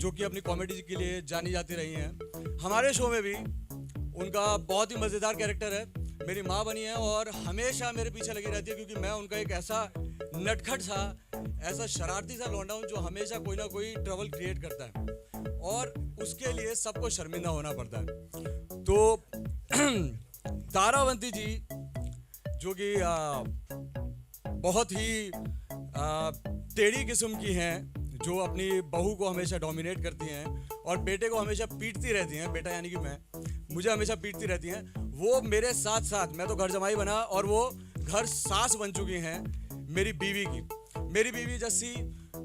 जो कि अपनी कॉमेडी के लिए जानी जाती रही हैं। हमारे शो में भी उनका बहुत ही मज़ेदार कैरेक्टर है। मेरी माँ बनी है और हमेशा मेरे पीछे लगी रहती है, क्योंकि मैं उनका एक ऐसा नटखट सा, ऐसा शरारती सा लौंडा हूँ जो हमेशा कोई ना कोई ट्रबल क्रिएट करता है और उसके लिए सबको शर्मिंदा होना पड़ता है। तो तारावंती जी जो कि बहुत ही टेढ़ी किस्म की हैं, जो अपनी बहू को हमेशा डोमिनेट करती हैं और बेटे को हमेशा पीटती रहती हैं, बेटा यानी कि मैं, मुझे हमेशा पीटती रहती हैं, वो मेरे साथ साथ, मैं तो घर जमाई बना और वो घर सास बन चुकी हैं मेरी बीवी की। मेरी बीवी जस्सी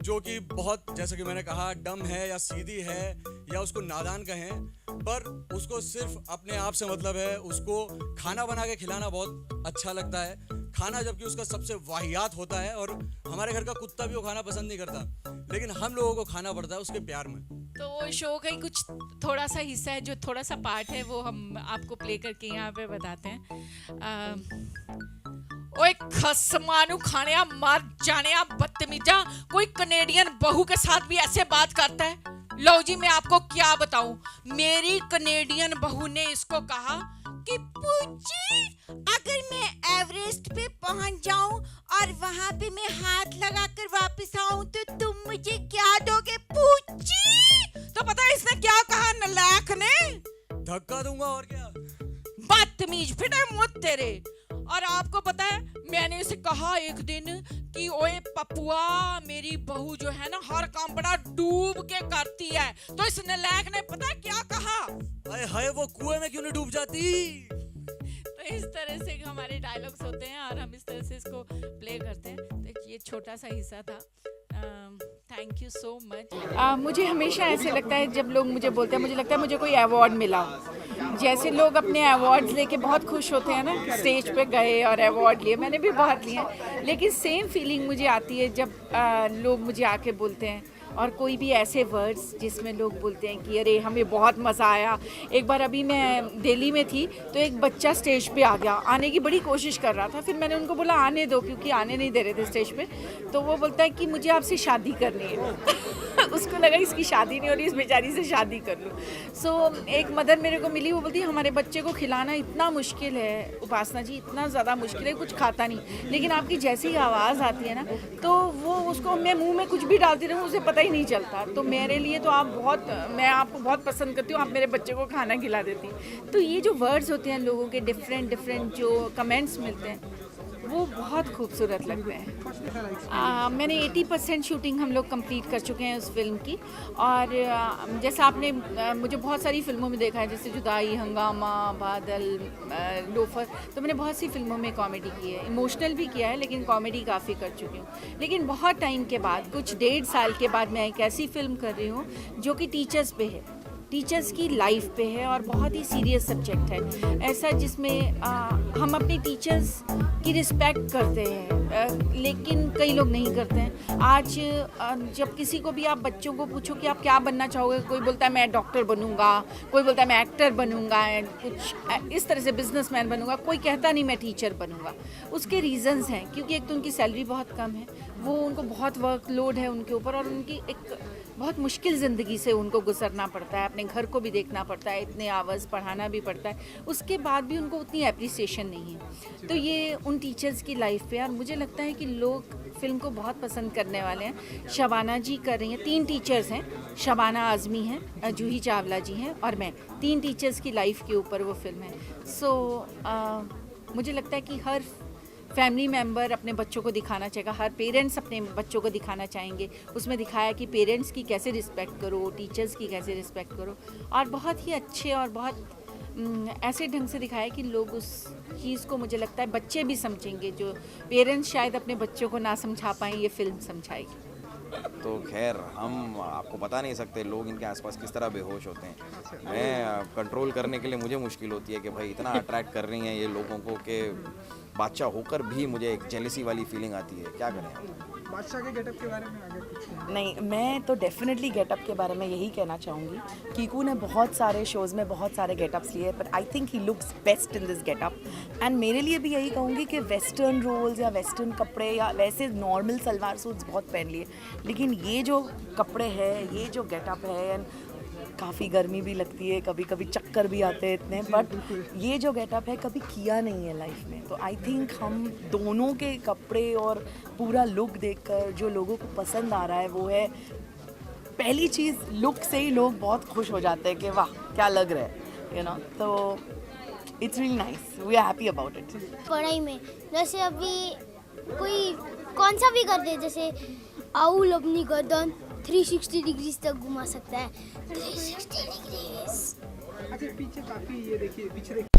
जो कि बहुत, जैसा कि मैंने कहा, डम है या सीधी है या उसको नादान कहें, पर उसको सिर्फ अपने आप से मतलब है। उसको खाना बना के खिलाना बहुत अच्छा लगता है, खाना जबकि उसका सबसे वाहियात होता है। और हमारे घर का कुत्ता भी वो खाना पसंद नहीं करता, लेकिन हम लोगों को खाना पड़ता है उसके प्यार में। तो वो शो का ही कुछ थोड़ा सा हिस्सा है, जो थोड़ा सा पार्ट है, वो हम आपको प्ले करके यहाँ पे बताते हैं। ओए खसमानू खाने मर जाने बदतमीजा, कोई कनेडियन बहू के साथ भी ऐसे बात करता है। लो जी, मैं आपको क्या बताऊं, मेरी कनेडियन बहू ने इसको कहा कि पूजी, अगर मैं एवरेस्ट पे पहुंच जाऊं और वहां पे मैं हाथ लगाकर वापस आऊं तो तुम मुझे क्या दोगे पूजी? तो पता है इसने क्या कहा नलायक ने? धक्का दूंगा और क्या। बदतमीज फिटे मुझ तेरे। और आपको पता है, मैंने इसे कहा एक दिन कि ओए पपुआ, मेरी बहू जो है ना हर काम बड़ा डूब के करती है। तो इस नलायक ने पता है क्या कहा? हाय हाय, वो कुएं में क्यों नहीं डूब जाती? तो इस तरह से हमारे डायलॉग्स होते हैं और हम इस तरह से इसको प्ले करते हैं। तो ये छोटा सा हिस्सा था। Thank you so much. मुझे हमेशा ऐसे लगता है जब लोग मुझे बोलते हैं, मुझे लगता है मुझे कोई अवार्ड मिला। जैसे लोग अपने अवार्ड्स लेके बहुत खुश होते हैं ना, स्टेज पे गए और अवार्ड लिए, मैंने भी बहुत लिए हैं, लेकिन सेम फीलिंग मुझे आती है जब लोग मुझे आके बोलते हैं, और कोई भी ऐसे वर्ड्स जिसमें लोग बोलते हैं कि अरे हमें बहुत मज़ा आया। एक बार अभी मैं दिल्ली में थी तो एक बच्चा स्टेज पे आ गया, आने की बड़ी कोशिश कर रहा था, फिर मैंने उनको बोला आने दो, क्योंकि आने नहीं दे रहे थे स्टेज पे। तो वो बोलता है कि मुझे आपसे शादी करनी है। उसको लगा इसकी शादी नहीं हो रही, इस बेचारी से शादी कर लूँ। सो एक मदर मेरे को मिली, वो बोलती है हमारे बच्चे को खिलाना इतना मुश्किल है उपासना जी, इतना ज़्यादा मुश्किल है, कुछ खाता नहीं, लेकिन आपकी जैसी ही आवाज़ आती है ना, तो वो उसको, मैं मुँह में कुछ भी डालती रहूँ उसे पता ही नहीं चलता। तो मेरे लिए तो आप बहुत, मैं आपको बहुत पसंद करती हूँ, आप मेरे बच्चे को खाना खिला देती। तो ये जो वर्ड्स होते हैं लोगों के, डिफरेंट जो कमेंट्स मिलते हैं, वो बहुत खूबसूरत लगते हैं। मैंने 80% शूटिंग हम लोग कंप्लीट कर चुके हैं उस फिल्म की। और जैसा आपने मुझे बहुत सारी फिल्मों में देखा है, जैसे जुदाई, हंगामा, बादल, लोफर, तो मैंने बहुत सी फिल्मों में कॉमेडी की है, इमोशनल भी किया है, लेकिन कॉमेडी काफ़ी कर चुकी हूँ। लेकिन बहुत टाइम के बाद, कुछ 1.5 साल के बाद, मैं एक ऐसी फिल्म कर रही हूँ जो कि टीचर्स पे है, टीचर्स की लाइफ पे है, और बहुत ही सीरियस सब्जेक्ट है ऐसा, जिसमें हम अपने टीचर्स की रिस्पेक्ट करते हैं, लेकिन कई लोग नहीं करते हैं। आज जब किसी को भी आप बच्चों को पूछो कि आप क्या बनना चाहोगे, कोई बोलता है मैं डॉक्टर बनूंगा, कोई बोलता है मैं एक्टर बनूंगा, कुछ इस तरह से बिजनेसमैन बनूंगा, कोई कहता नहीं मैं टीचर बनूंगा। उसके रीज़न्स हैं, क्योंकि एक तो उनकी सैलरी बहुत कम है, वो उनको बहुत वर्कलोड है उनके ऊपर, और उनकी एक बहुत मुश्किल ज़िंदगी से उनको गुजरना पड़ता है, अपने घर को भी देखना पड़ता है, इतने आवर्स पढ़ाना भी पड़ता है, उसके बाद भी उनको उतनी एप्रिसिएशन नहीं है। तो ये उन टीचर्स की लाइफ पे, और मुझे लगता है कि लोग फिल्म को बहुत पसंद करने वाले हैं। शबाना जी कर रही हैं, 3 टीचर्स हैं, शबाना आज़मी हैं, जूही चावला जी हैं और मैं, 3 टीचर्स की लाइफ के ऊपर वो फिल्म है। सो मुझे लगता है कि हर फैमिली मेम्बर अपने बच्चों को दिखाना चाहेगा, हर पेरेंट्स अपने बच्चों को दिखाना चाहेंगे। उसमें दिखाया कि पेरेंट्स की कैसे रिस्पेक्ट करो, टीचर्स की कैसे रिस्पेक्ट करो, और बहुत ही अच्छे और बहुत ऐसे ढंग से दिखाया कि लोग उस चीज़ को, मुझे लगता है बच्चे भी समझेंगे, जो पेरेंट्स शायद अपने बच्चों को ना समझा पाएँ, ये फिल्म समझाएगी। तो खैर, हम आपको बता नहीं सकते लोग इनके आसपास किस तरह बेहोश होते हैं। मैं कंट्रोल करने के लिए मुझे मुश्किल होती है कि भाई इतना अट्रैक्ट कर रही हैं ये लोगों को कि बादशाह होकर भी मुझे एक जेलसी वाली फीलिंग आती है, क्या करें? बादशाह के गेटअप के बारे में आगे कुछ नहीं, मैं तो डेफिनेटली गेटअप के बारे में यही कहना चाहूँगी। कीकू ने बहुत सारे शोज़ में बहुत सारे गेटअप्स लिए, but I think he looks best in this getup. And मेरे लिए भी यही कहूँगी कि वेस्टर्न रोल्स या वेस्टर्न कपड़े या वैसे नॉर्मल सलवार सूट्स बहुत पहन लिए, लेकिन ये जो कपड़े हैं, ये जो गेटअप है, एंड काफ़ी गर्मी भी लगती है, कभी कभी चक्कर भी आते हैं इतने, बट ये जो गेटअप है कभी किया नहीं है लाइफ में। तो आई थिंक हम दोनों के कपड़े और पूरा लुक देखकर जो लोगों को पसंद आ रहा है वो है, पहली चीज़ लुक से ही लोग बहुत खुश हो जाते हैं कि वाह क्या लग रहा है, यू नो। तो it's really nice, we are happy about it. पढ़ाई में जैसे अभी कोई कौन सा भी कर दे, जैसे आउल अपनी गर्दन 360 डिग्री तक घुमा सकता है। 360 डिग्री। अच्छा, पीछे काफ़ी ये देखिए, पीछे देखिए